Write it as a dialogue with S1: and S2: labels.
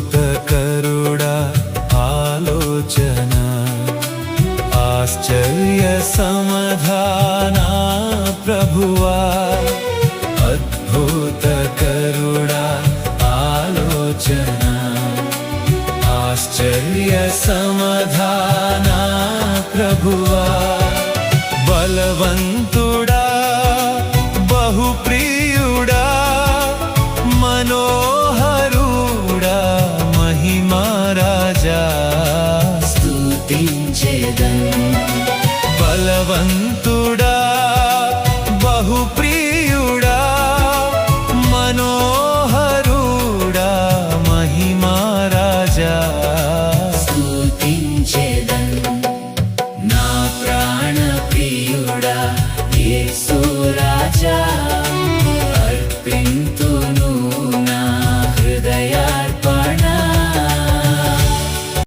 S1: అద్భుతకరుడా ఆలోచన ఆశ్చర్య సమాధాన ప్రభువా అద్భుతకరుడా ఆలోచన ఆశ్చర్య సమాధాన ప్రభువా బలవంతుడా బహుప్రియుడా మనోహరుడా మహిమారాజా
S2: స్తుతించెదన్
S1: బలవంతుడా